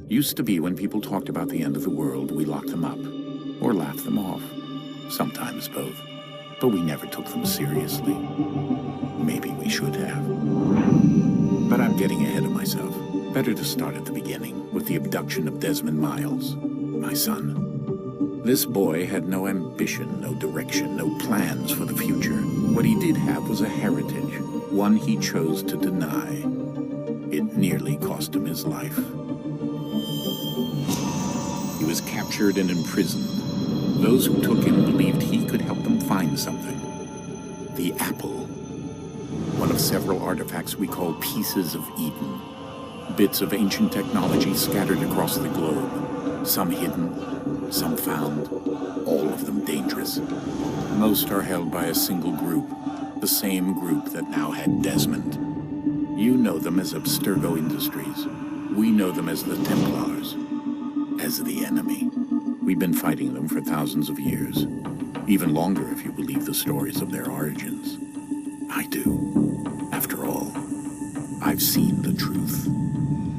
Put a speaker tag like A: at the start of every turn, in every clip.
A: Used to be when people talked about the end of the world, we locked them up. Or laughed them off. Sometimes both. But we never took them seriously. Maybe we should have. But I'm getting ahead of myself. Better to start at the beginning, with the abduction of Desmond Miles, my son. This boy had no ambition, no direction, no plans for the future. What he did have was a heritage, one he chose to deny. It nearly cost him his life. He was captured and imprisoned. Those who took him believed he could help them find something. The apple. One of several artifacts we call pieces of Eden. Bits of ancient technology scattered across the globe. Some hidden, some found, all of them dangerous. Most are held by a single group, the same group that now had Desmond. You know them as Abstergo Industries. We know them as the Templars, as the enemy. We've been fighting them for thousands of years, even longer if you believe the stories of their origins. I do. After all, I've seen the truth.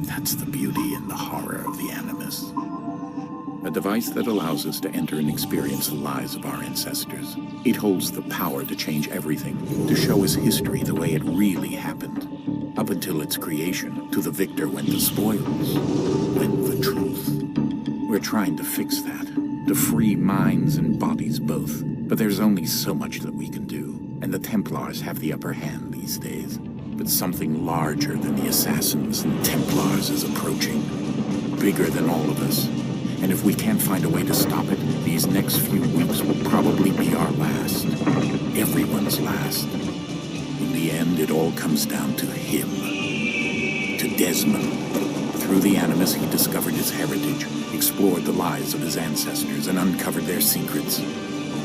A: That's the beauty and the horror of the Animus. A device that allows us to enter and experience the lives of our ancestors. It holds the power to change everything, to show us history the way it really happened. Up until its creation, to the victor went the spoils, went the truth. We're trying to fix that, to free minds and bodies both. But there's only so much that we can do, and the Templars have the upper hand these days. But something larger than the Assassins and Templars is approaching. Bigger than all of us. And if we can't find a way to stop it, these next few weeks will probably be our last. Everyone's last. In the end, it all comes down to him. To Desmond. Through the Animus, he discovered his heritage, explored the lives of his ancestors, and uncovered their secrets.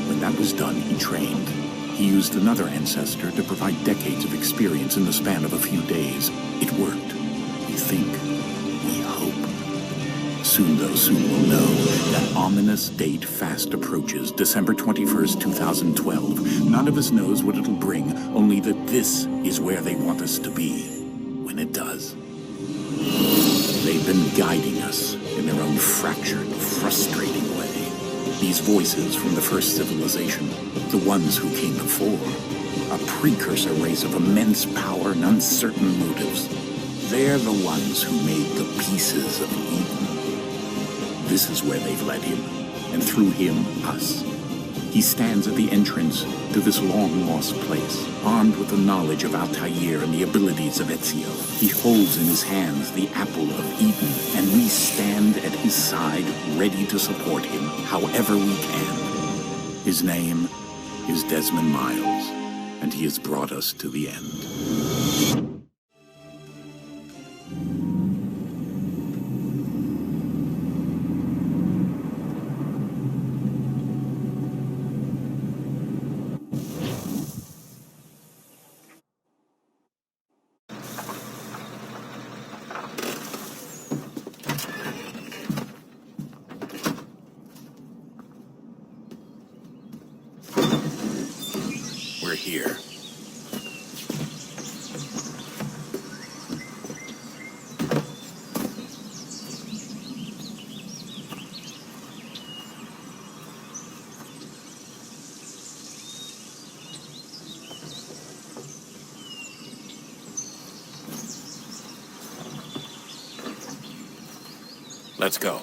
A: When that was done, he trained. He used another ancestor to provide decades of experience in the span of a few days. It worked. We think. We hope. Soon, though, soon we'll know. That ominous date fast approaches, December 21st, 2012. None of us knows what it'll bring, only that this is where they want us to be, when it does. They've been guiding us in their own fractured, frustrating way. These voices from the first civilization, the ones who came before, a precursor race of immense power and uncertain motives. They're the ones who made the pieces of Eden. This is where they've led him, and through him, us. He stands at the entrance to this long-lost place, armed with the knowledge of Altair and the abilities of Ezio. He holds in his hands the apple of Eden, and we stand at his side, ready to support him however we can. His name is Desmond Miles, and he has brought us to the end. We're here. Let's go.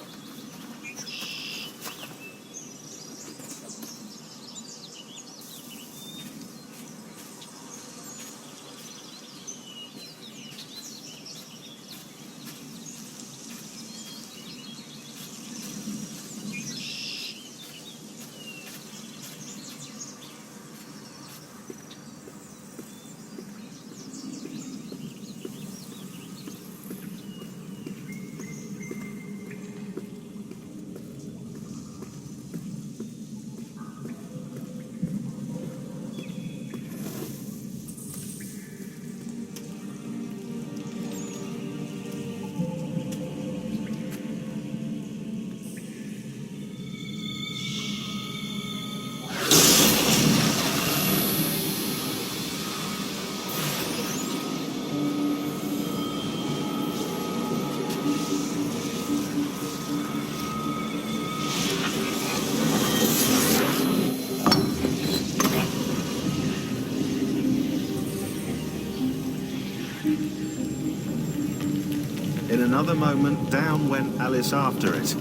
B: In another moment, down went Alice after it,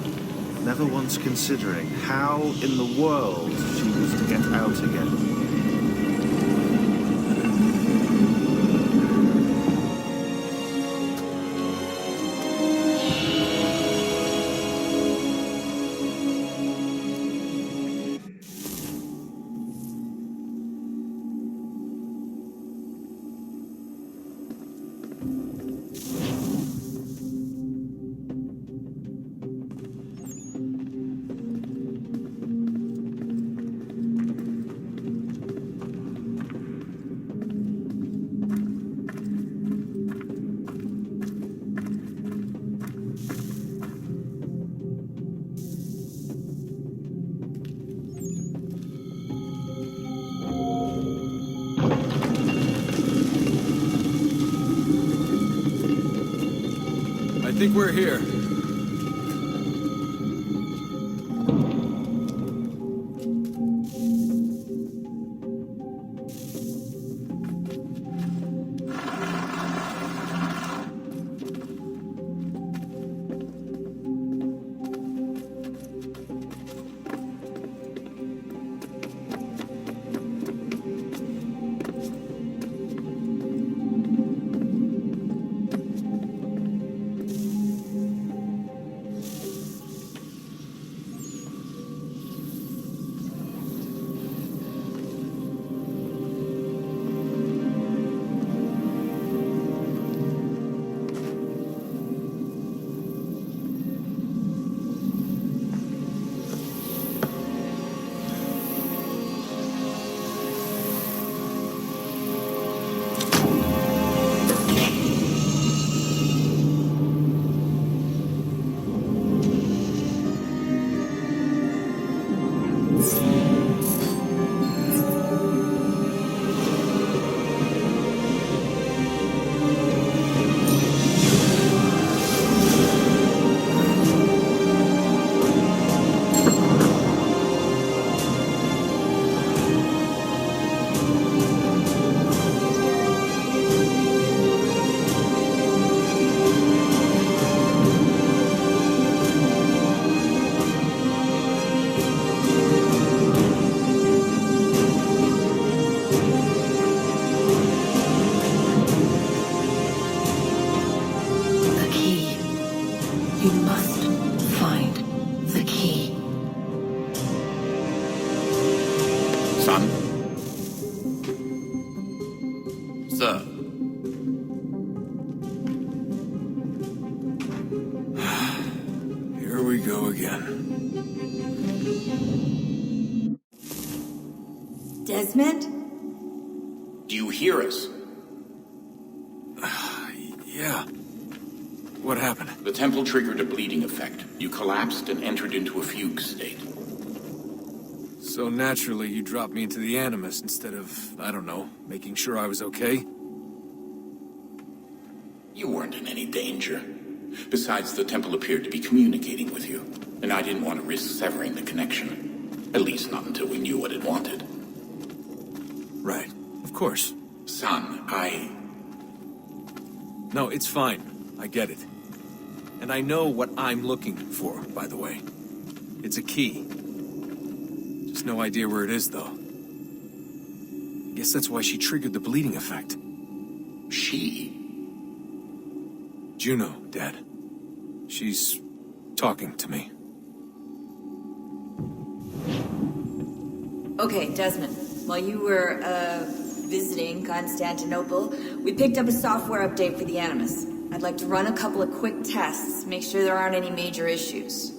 B: never once considering how in the world she was to get out again.
C: I think we're here. Here we go again.
D: Desmond?
A: Do you hear us?
C: Yeah. What happened?
A: The temple triggered a bleeding effect. You collapsed and entered into a fugue state.
C: So naturally, you dropped me into the Animus instead of, I don't know, making sure I was okay?
A: You weren't in any danger. Besides, the temple appeared to be communicating with you, and I didn't want to risk severing the connection. At least not until we knew what it wanted.
C: Right. Of course.
A: Son,
C: No, it's fine. I get it. And I know what I'm looking for, by the way. It's a key. Just no idea where it is, though. Guess that's why she triggered the bleeding effect.
A: She?
C: Juno, Dad. She's talking to me.
D: Okay, Desmond. While you were, visiting Constantinople, we picked up a software update for the Animus. I'd like to run a couple of quick tests, make sure there aren't any major issues.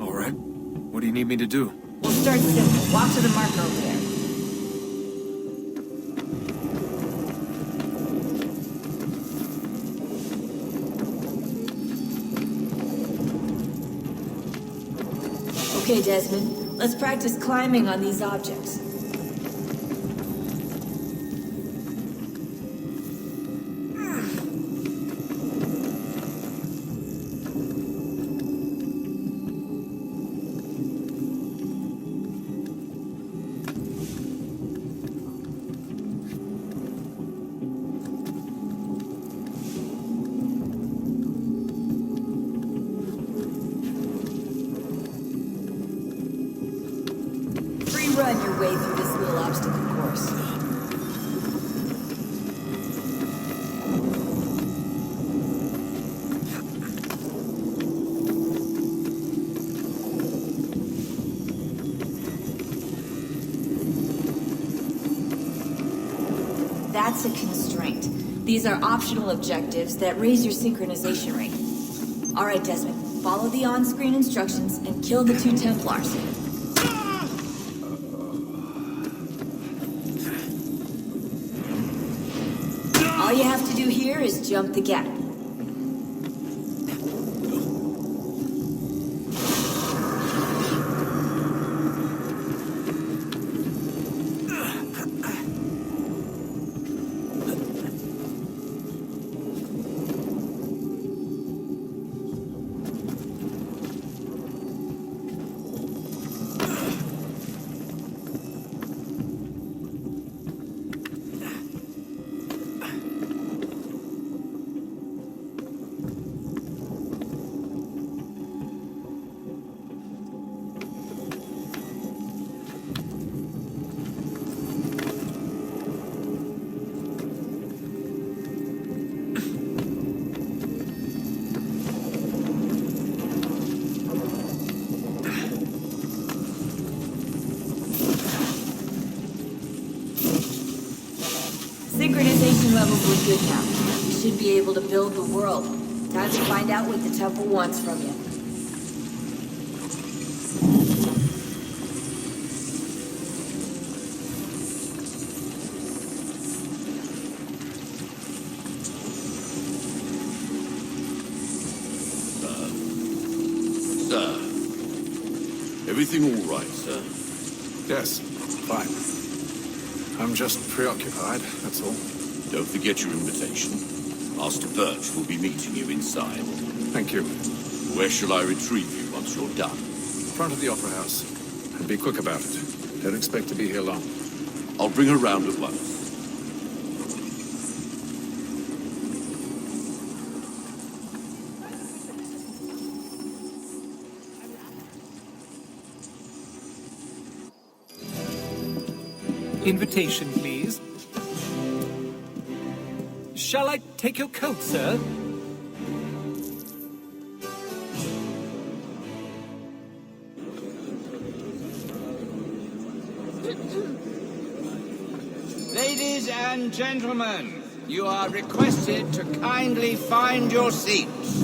C: All right. What do you need me to do?
D: We'll start simple. Walk to the marker over there. Okay, Desmond. Let's practice climbing on these objects. a constraint. These are optional objectives that raise your synchronization rate. Alright, Desmond, follow the on-screen instructions and kill the 2 Templars. All you have to do here is jump the gap. Synchronization levels look good now. You should be able to build the world. Time to find out what the temple wants from you.
E: Sir. Everything all right, sir?
C: Yes, fine. I'm just preoccupied, that's all.
E: Don't forget your invitation. Master Birch will be meeting you inside.
C: Thank you.
E: Where shall I retrieve you once you're done?
C: Front of the Opera House. And be quick about it. Don't expect to be here long.
E: I'll bring her round at once.
F: Invitation, please. Shall I take your coat, sir?
G: Ladies and gentlemen, you are requested to kindly find your seats.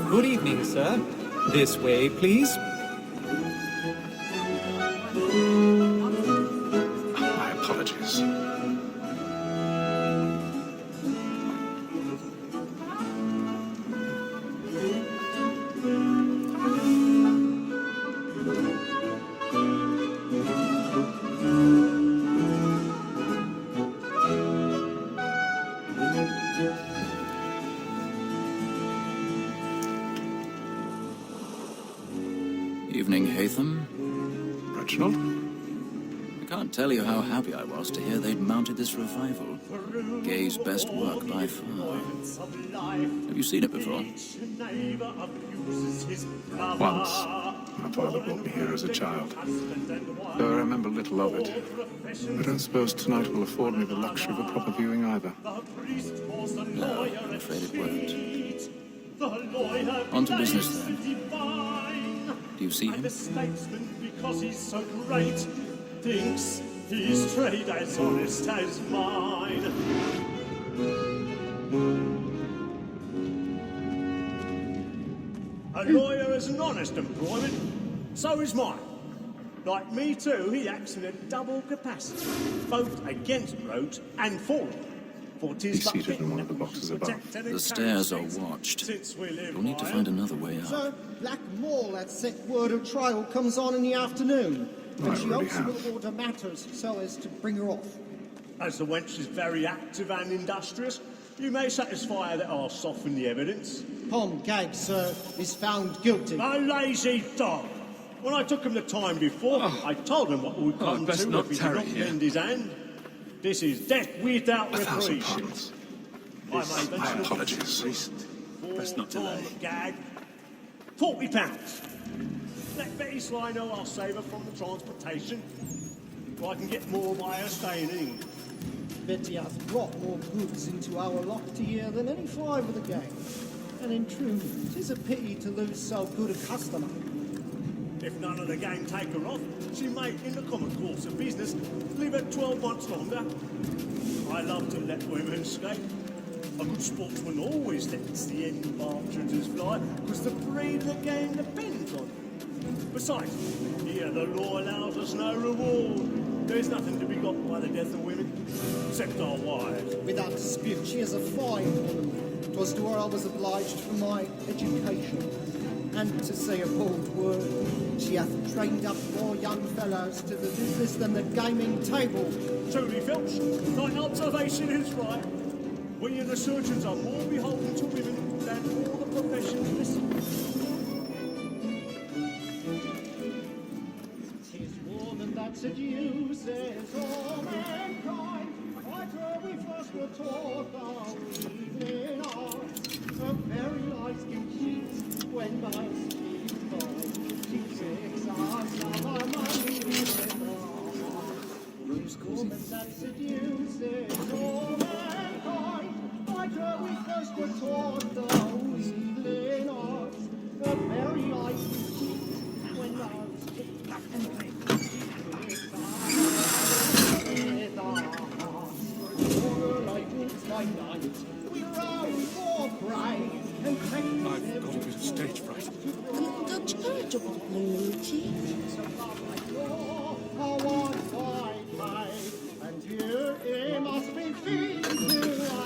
F: Good evening, sir. This way, please.
C: My apologies.
H: Evening, Hatham.
C: Reginald?
H: I can't tell you how happy I was to hear they'd mounted this revival. Gay's best work by far. Have you seen it before?
C: Once. My father brought me here as a child. Though I remember little of it. I don't suppose tonight will afford me the luxury of a proper viewing either.
H: No, I'm afraid it won't. On to business, then. Do you see him?
I: I'm a statesman because he's so great. Thinks his trade as honest as mine. A lawyer is an honest employment, so is mine. Like me too, he acts in a double capacity, both against roads and for them.
C: He's seated in one of the boxes above.
H: The stairs are watched. You'll need to find another way up.
J: So, Black Mall had sent word of trial comes on in the afternoon. And she hopes you will order matters so as to bring her off.
I: As the wench is very active and industrious, you may satisfy her that I'll soften the evidence.
J: Tom Gagg, sir, is found guilty.
I: A lazy dog! When I took him the time before, I told him what would come to if he did not lend his hand. This is death without reprieve.
C: My apologies.
I: Best not delay. Gag. £40. Let Betty Sly know I'll save her from the transportation. So I can get more by her staying in England.
J: Betty hath brought more goods into our loft here than any five of the gang. And in truth, 'tis a pity to lose so good a customer.
I: If none of the gang take her off, she may, in the common course of business, live at 12 months longer. I love to let women skate. A good sportsman always lets the end of partridges fly, because the breed of the game depends on it. Besides, here the law allows us no reward. There's nothing to be got by the death of women, except our wives.
J: Without dispute, she is a fine woman. 'Twas to her I was obliged for my education. And to say a bold word, she hath trained up more young fellows to the business than the gaming table.
I: Truly, Filch, thy observation is right. We and the surgeons are more beholden to women than all the professions listed.
J: 'Tis woman that seduces all mankind. By her we first were taught our evening arts. Her very eyes can cheat when by speed falls. She tricks us of our money with her. Woman that seduces all mankind. By her we first were taught our evening arts. Her very eyes can cheat when by speed falls. She tricks us with our hearts. Like wolves by night, we roam for prey and take
C: I've got a bit of stage fright.
K: Don't you urge about Luigi?
J: And here it must be feeding to us.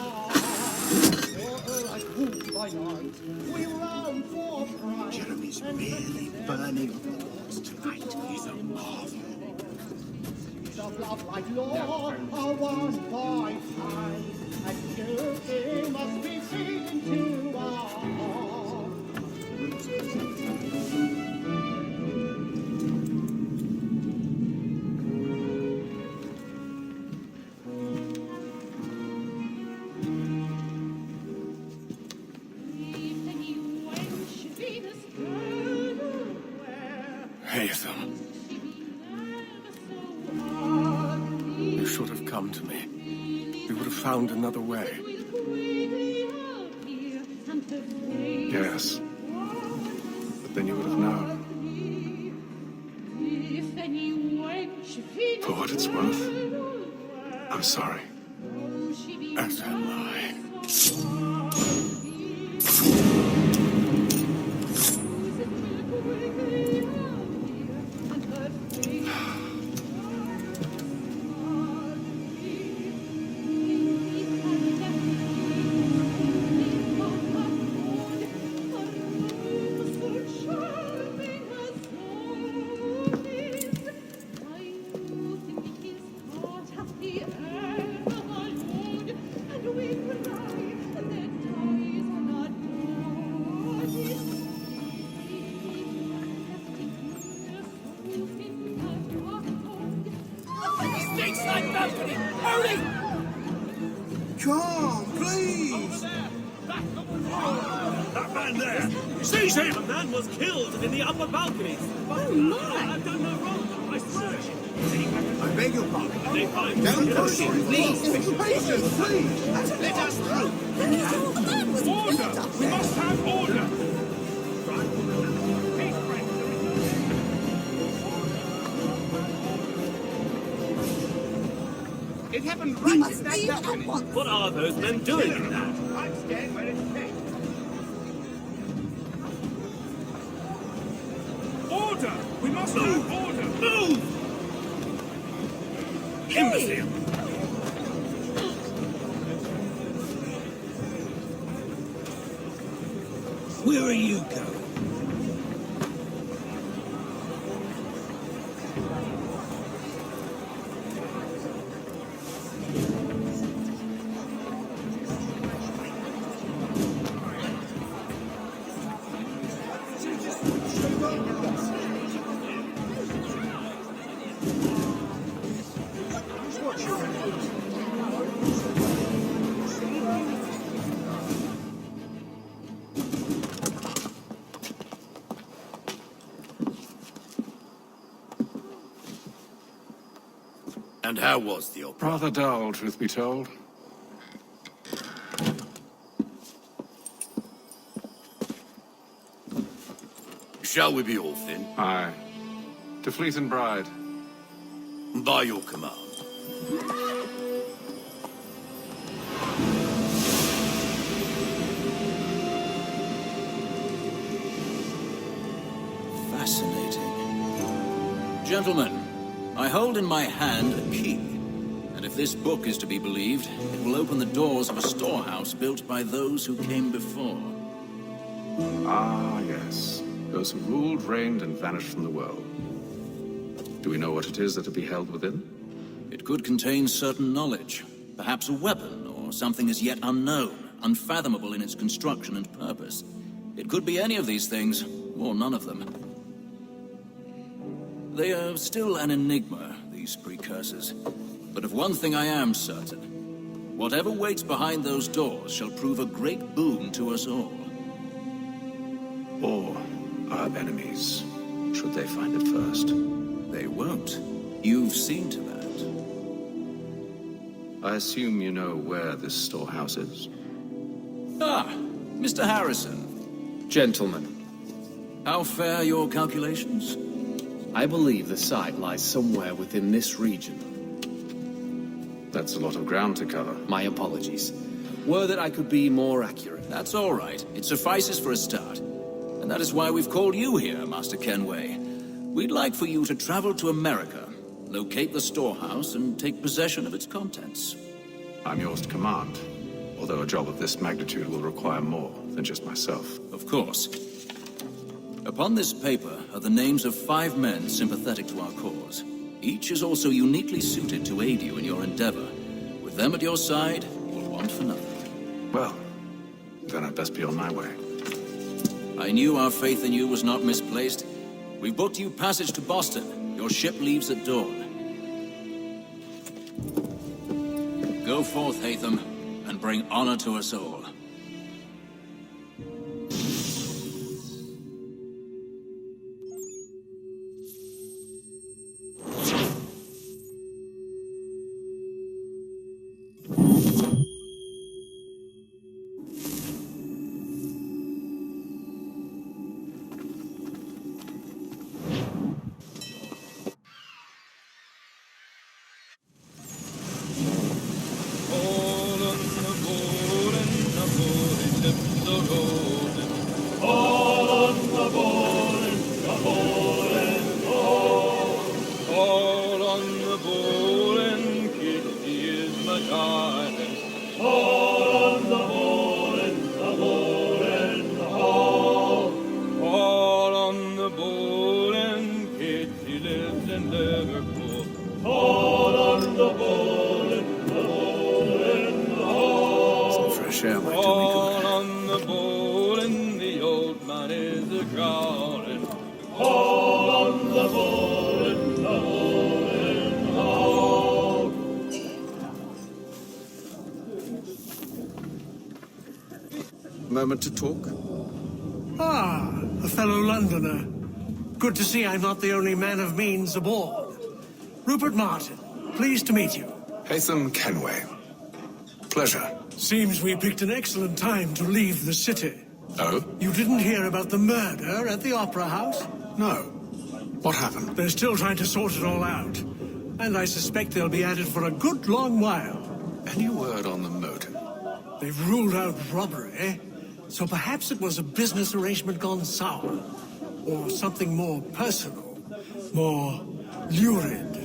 J: Like wolves by night, we roam for prey.
E: Jeremy's merely burning balls tonight is a marvel.
J: Of love like law are one by time, and here it must be feeding to us.
C: Hazel. You should have come to me. We would have found another way. Yes. But then you would have known. For what it's worth, I'm sorry. As am I.
E: Come, please!
I: That man there! Seize him! The man was killed in the upper balcony.
K: Oh my!
I: I've done no wrong. I swear.
E: I beg your pardon.
I: They find
E: Don't push him, please! Patience, please!
G: Let us through.
I: order! We must have order!
G: It happened
K: We
G: right
K: must
G: in that
K: leave at
G: balcony.
K: once.
I: What are those men doing in there?
G: I'm staying where it's safe.
I: Order! We must have order! Move! Imbecile!
E: Where are you going? And how was the opera?
C: Rather dull, truth be told.
E: Shall we be off then?
C: Aye.
L: To Fleet and Bride.
E: By your command.
H: Fascinating. Gentlemen, I hold in my hand a key. And if this book is to be believed, it will open the doors of a storehouse built by those who came before.
L: Ah, yes. Those who ruled, reigned, and vanished from the world. Do we know what it is that will be held within?
H: It could contain certain knowledge. Perhaps a weapon, or something as yet unknown, unfathomable in its construction and purpose. It could be any of these things, or none of them. They are still an enigma, these precursors. But of one thing I am certain. Whatever waits behind those doors shall prove a great boon to us all.
L: Or our enemies, should they find it first.
H: They won't. You've seen to that.
L: I assume you know where this storehouse is?
H: Ah, Mr. Harrison.
M: Gentlemen,
H: How fare your calculations?
M: I believe the site lies somewhere within this region.
L: That's a lot of ground to cover.
M: My apologies. Were that I could be more accurate.
H: That's all right. It suffices for a start. And that is why we've called you here, Master Kenway. We'd like for you to travel to America, locate the storehouse, and take possession of its contents.
L: I'm yours to command, although a job of this magnitude will require more than just myself.
H: Of course. Upon this paper are the names of 5 men sympathetic to our cause. Each is also uniquely suited to aid you in your endeavor. With them at your side, you'll want for nothing.
L: Well, then I'd best be on my way.
H: I knew our faith in you was not misplaced. We've booked you passage to Boston. Your ship leaves at dawn. Go forth, Hatham, and bring honor to us all.
N: Moment to talk?
I: Ah, a fellow Londoner. Good to see I'm not the only man of means aboard. Rupert Martin, pleased to meet you.
L: Hatham Kenway. Pleasure.
I: Seems we picked an excellent time to leave the city.
L: Oh?
I: You didn't hear about the murder at the Opera House?
L: No. What happened?
I: They're still trying to sort it all out. And I suspect they'll be at it for a good long while.
L: Any word on the motive?
I: They've ruled out robbery, so perhaps it was a business arrangement gone sour. Or something more personal, more lurid.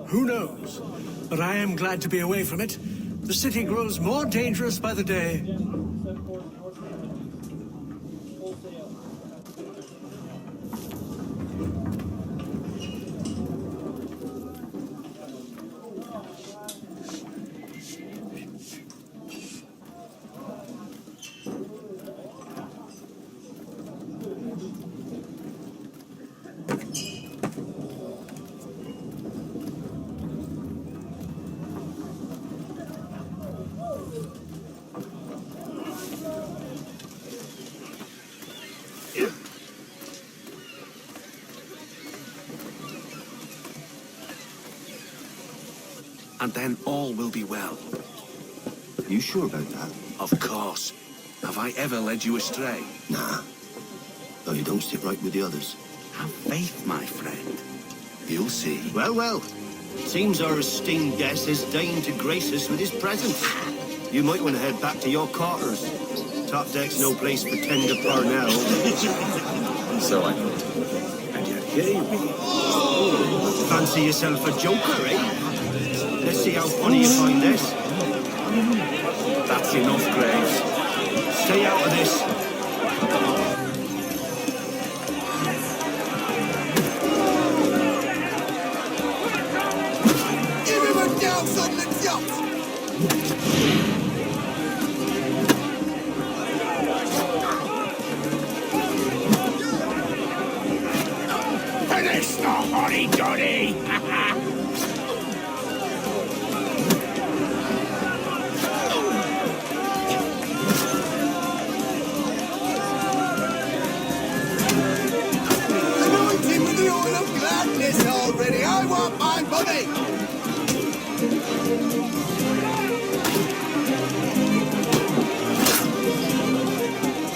I: Who knows? But I am glad to be away from it. The city grows more dangerous by the day.
N: And then all will be well.
O: You sure about that?
N: Of course. Have I ever led you astray?
O: Nah. Though you don't sit right with the others.
N: Have faith, my friend.
O: You'll see.
P: Well, well. Seems our esteemed guest has deigned to grace us with his presence. You might want to head back to your quarters. Top deck's no place for tender Parnell.
L: So I thought. And yet here you be.
P: Fancy yourself a joker, eh? Let's see how funny you find this. That's enough, Graves. Stay out of this.
Q: Give him a douse on the jump!
E: Finish the hoddy-doddy!
Q: Anoint him with the oil of gladness already! I want my money!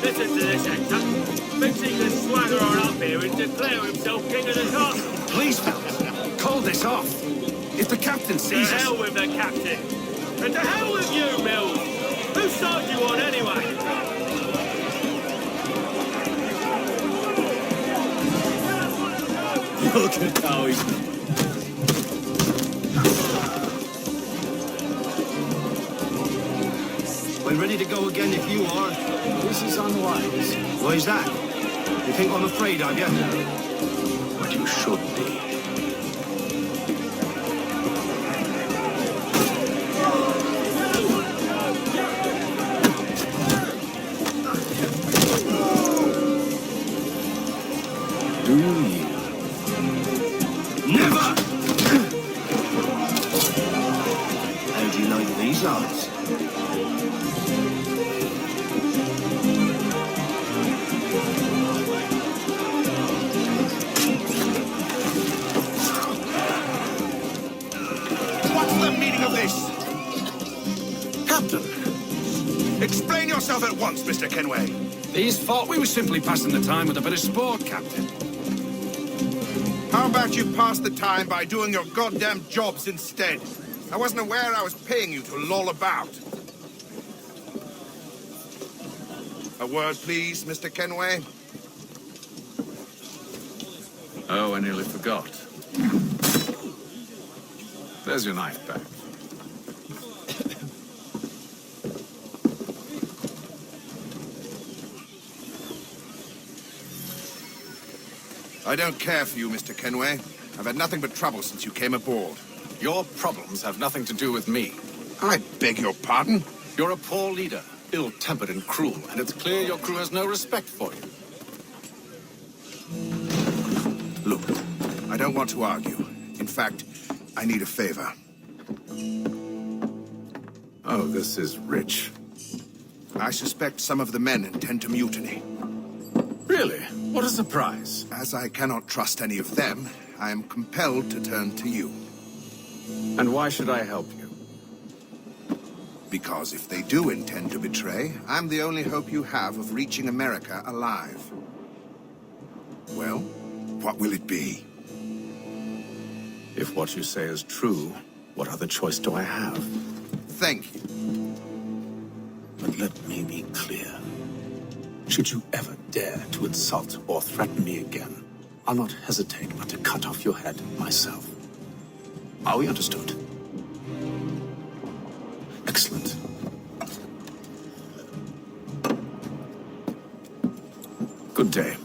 R: Listen to this, Hector. Thinks he can swagger on up here and declare himself king of the castle.
N: Please, fellas, call this off. If the captain sees
R: To
N: us...
R: hell with the captain. And to hell with you, Mills. Whose side you on, anyway?
C: Look at how he's...
P: We're ready to go again if you are.
N: This is unwise.
P: Why's that? You think I'm afraid of you?
N: But you should be.
C: Do you?
P: Never! How do you like these odds?
E: What's the meaning of this?
N: Captain,
E: Explain yourself at once, Mr. Kenway.
N: these thought we were simply passing the time with a bit of sport, Captain.
E: How about you pass the time by doing your goddamn jobs instead? I wasn't aware I was paying you to loll about. A word, please, Mr. Kenway.
L: Oh, I nearly forgot. There's your knife back.
E: I don't care for you, Mr. Kenway. I've had nothing but trouble since you came aboard.
L: Your problems have nothing to do with me.
E: I beg your pardon?
L: You're a poor leader, ill-tempered and cruel, and it's clear your crew has no respect for you.
E: Look, I don't want to argue. In fact, I need a favor.
L: Oh, this is rich.
E: I suspect some of the men intend to mutiny.
L: Really? What a surprise.
E: As I cannot trust any of them, I am compelled to turn to you.
L: And why should I help you?
E: Because if they do intend to betray, I'm the only hope you have of reaching America alive. Well, what will it be?
L: If what you say is true, what other choice do I have?
E: Thank you.
S: But let me be clear. Should you ever dare to insult or threaten me again, I'll not hesitate but to cut off your head myself. Are we understood? Excellent.
L: Good day.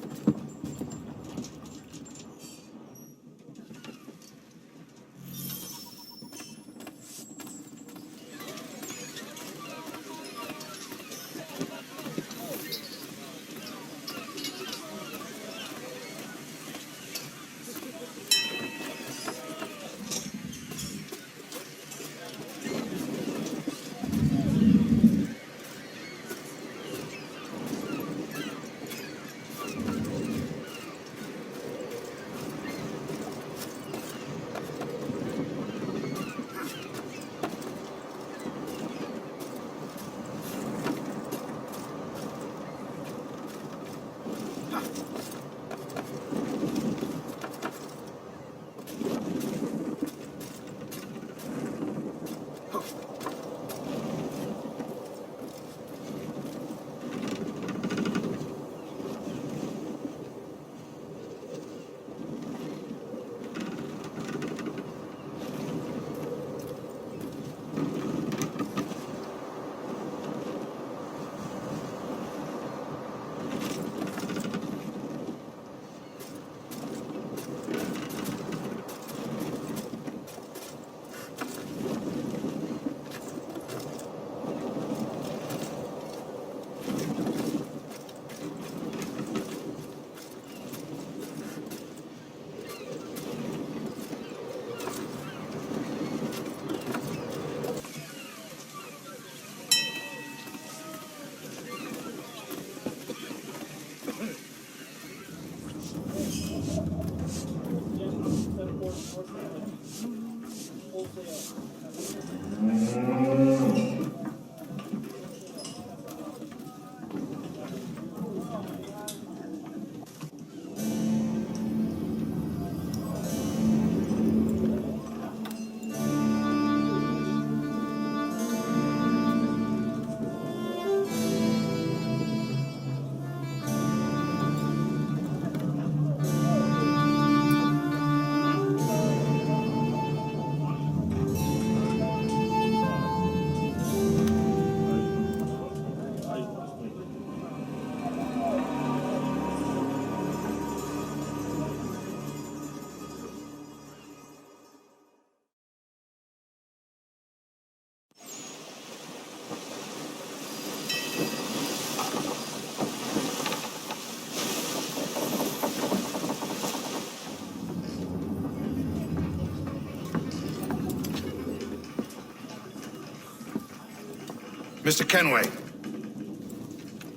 E: Mr. Kenway.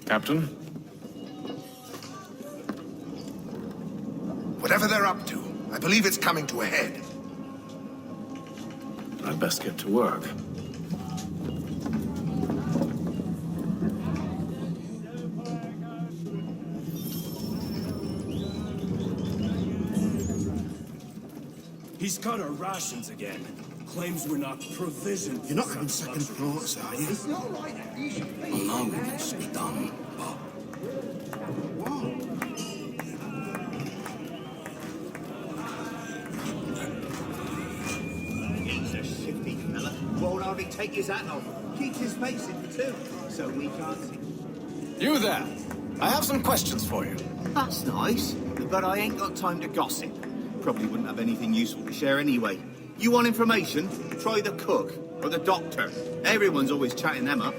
L: Captain?
E: Whatever they're up to, I believe it's coming to a head.
L: I'd best get to work.
T: He's cut our rations again. Claims we're not provisioned.
P: You're not having second thoughts, are you?
Q: It's not right that you should be.
T: Well, now it needs to be done, but...
Q: He's a shifty fella. Won't hardly take his hat off. Keeps his face in the too, so we can't see.
N: You there! I have some questions for you.
Q: That's nice, but I ain't got time to gossip. Probably wouldn't have anything useful to share anyway. You want information? Try the cook or the doctor. Everyone's always chatting them up.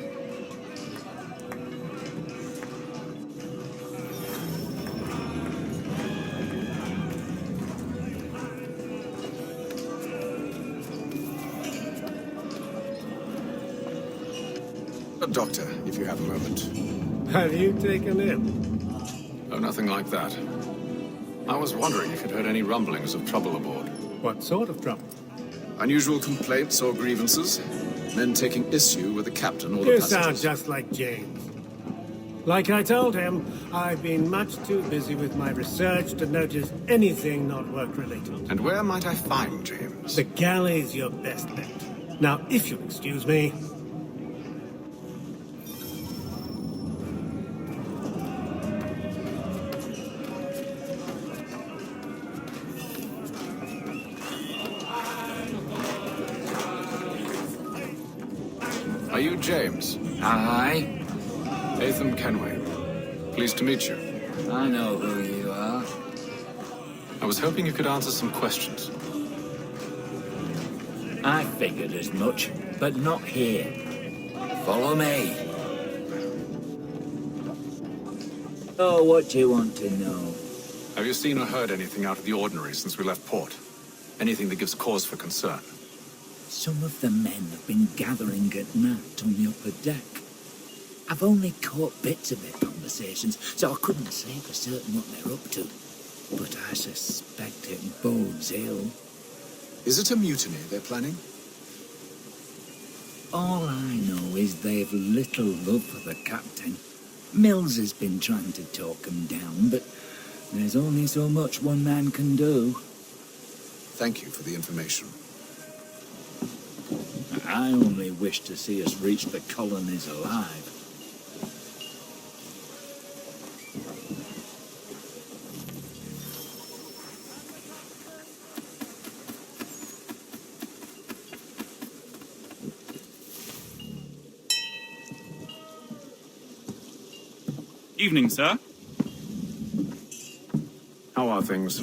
L: A doctor, if you have a moment.
U: Have you taken him?
L: Oh, nothing like that. I was wondering if you'd heard any rumblings of trouble aboard.
U: What sort of trouble?
L: Unusual complaints or grievances? Men taking issue with the captain or the
U: You
L: passengers?
U: sound just like James. Like I told him, I've been much too busy with my research to notice anything not work-related.
L: And where might I find James?
U: The galley's your best bet. Now, if you'll excuse me...
L: Are you James?
V: Aye.
L: Nathan Kenway. Pleased to meet you.
V: I know who you are.
L: I was hoping you could answer some questions.
V: I figured as much, but not here. Follow me. Oh, what do you want to know?
L: Have you seen or heard anything out of the ordinary since we left port? Anything that gives cause for concern?
V: Some of the men have been gathering at night on the upper deck. I've only caught bits of their conversations, so I couldn't say for certain what they're up to. But I suspect it bodes ill.
L: Is it a mutiny they're planning?
V: All I know is they've little love for the captain. Mills has been trying to talk him down, but there's only so much one man can do.
L: Thank you for the information.
V: I only wish to see us reach the colonies alive.
W: Evening, sir.
L: How are things?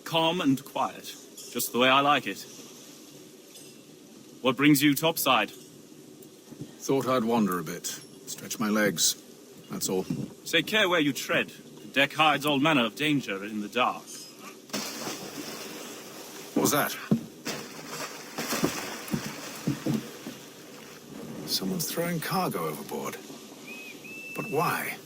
W: Calm and quiet. Just the way I like it. What brings you topside?
L: Thought I'd wander a bit. Stretch my legs. That's all.
W: Take care where you tread. The deck hides all manner of danger in the dark.
L: What was that? Someone's throwing cargo overboard. But why?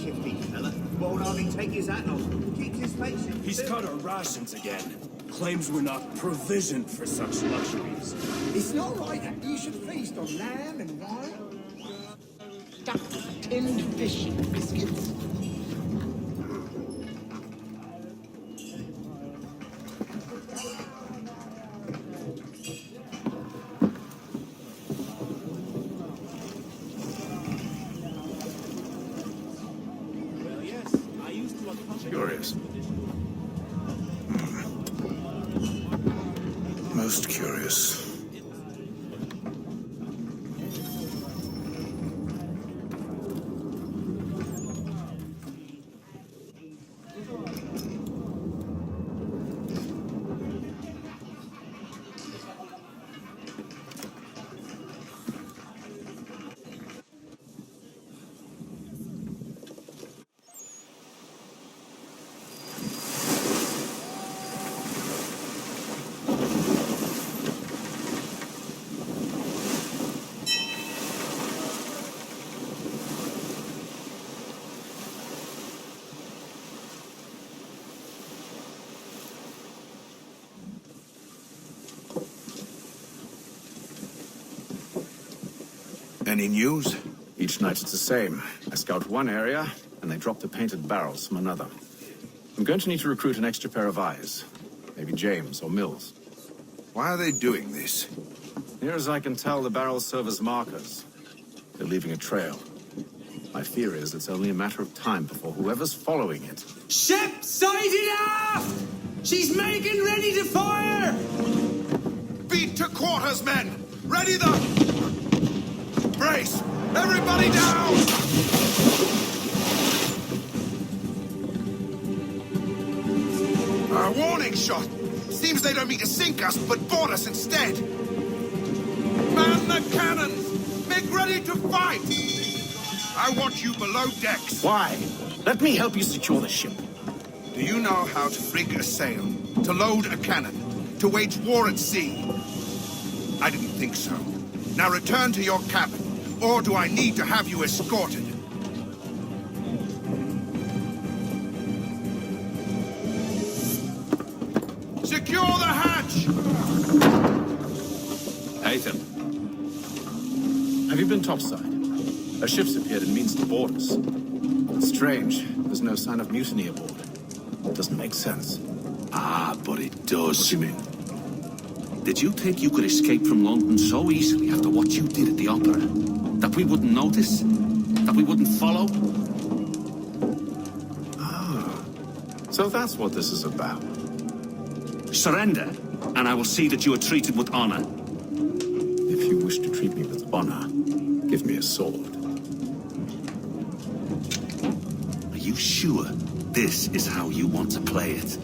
Q: shifty fella. Won't hardly take his hat off. Keeps his face in.
T: He's cut our rations again. Claims we're not provisioned for such luxuries.
J: It's not right that you should feast on lamb and wine. Duck, tinned fish and biscuits.
E: Curious. Most curious. Any news?
L: Each night it's the same. I scout one area, and they drop the painted barrels from another. I'm going to need to recruit an extra pair of eyes. Maybe James or Mills.
E: Why are they doing this?
L: Near as I can tell, the barrels serve as markers. They're leaving a trail. My fear is it's only a matter of time before whoever's following it...
A: Ship sighted aft! She's making ready to fire!
E: Beat to quarters, men! Ready the... Brace! Everybody down! A warning shot! Seems they don't mean to sink us, but board us instead! Man the cannons! Make ready to fight! I want you below decks.
S: Why? Let me help you secure the ship.
E: Do you know how to rig a sail? To load a cannon? To wage war at sea? I didn't think so. Now return to your cabin. Or do I need to have you escorted? Secure the hatch!
L: Nathan. Have you been topside? A ship's appeared and means to board us. It's strange. There's no sign of mutiny aboard. It doesn't make sense.
N: Ah, but it does. What do you mean? Did you think you could escape from London so easily after what you did at the opera? That we wouldn't notice? That we wouldn't follow?
L: Ah. So that's what this is about.
N: Surrender, and I will see that you are treated with honor.
L: If you wish to treat me with honor, give me a sword.
N: Are you sure this is how you want to play it?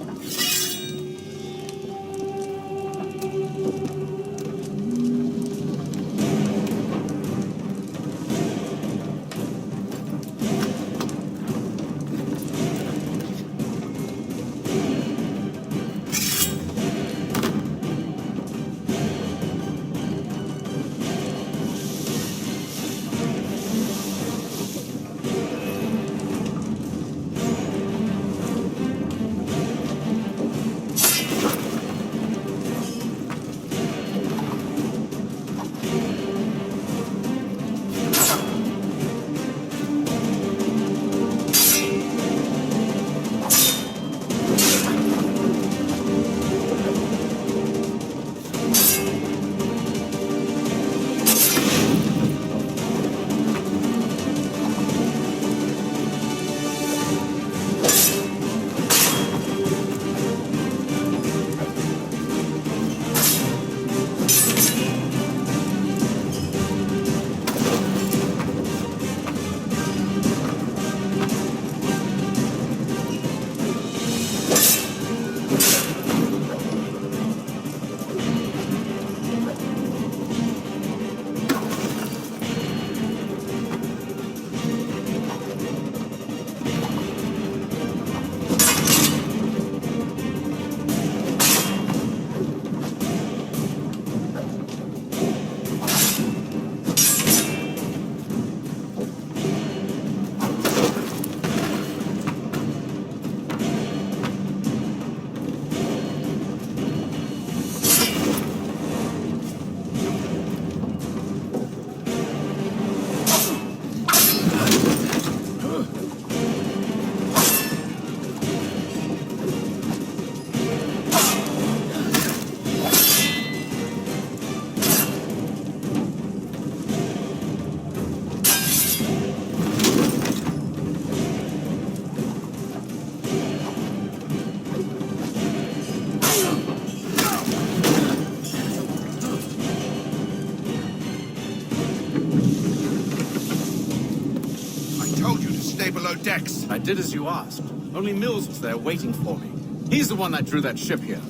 E: stay below decks.
L: I did as you asked. Only Mills was there waiting for me. He's the one that drew that ship here.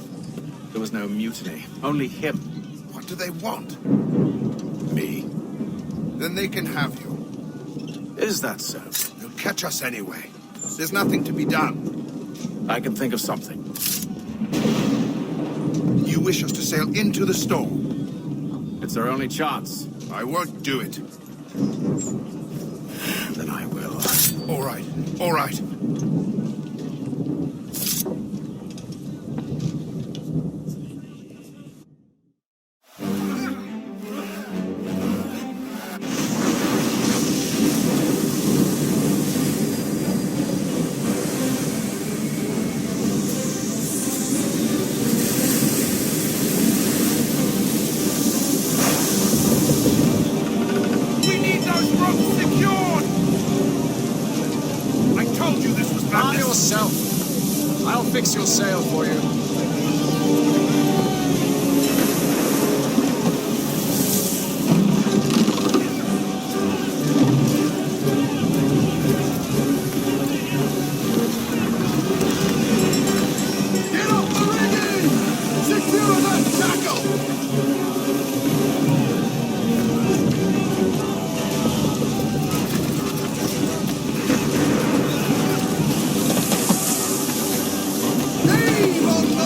L: There was no mutiny, only him.
E: What do they want?
L: Me.
E: Then they can have you.
L: Is that so?
E: They'll catch us anyway. There's nothing to be done.
L: I can think of something.
E: You wish us to sail into the storm?
L: It's our only chance.
E: I won't do it.
L: Then I will.
E: All right, all right.
C: Fix your sail for you.
E: Get off the rigging! Secure that tackle! On the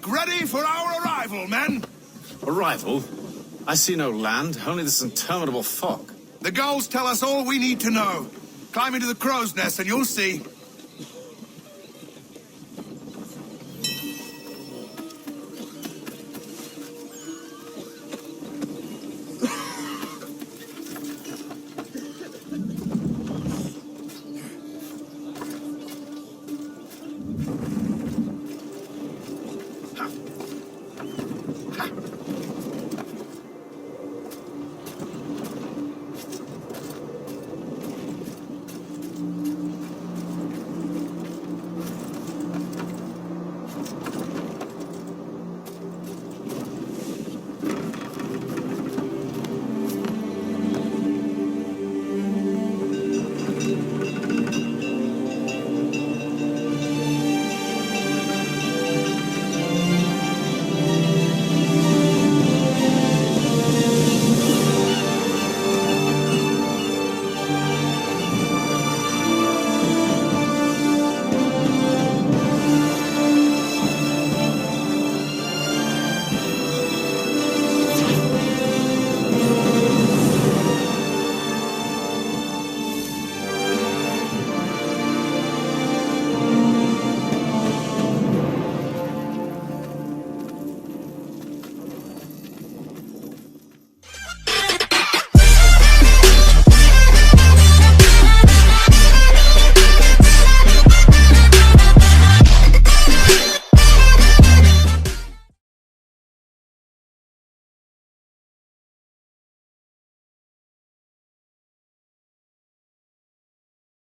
E: ready for our arrival, men.
L: Arrival? I see no land, only this interminable fog.
E: The goals tell us all we need to know. Climb into the crow's nest and you'll see.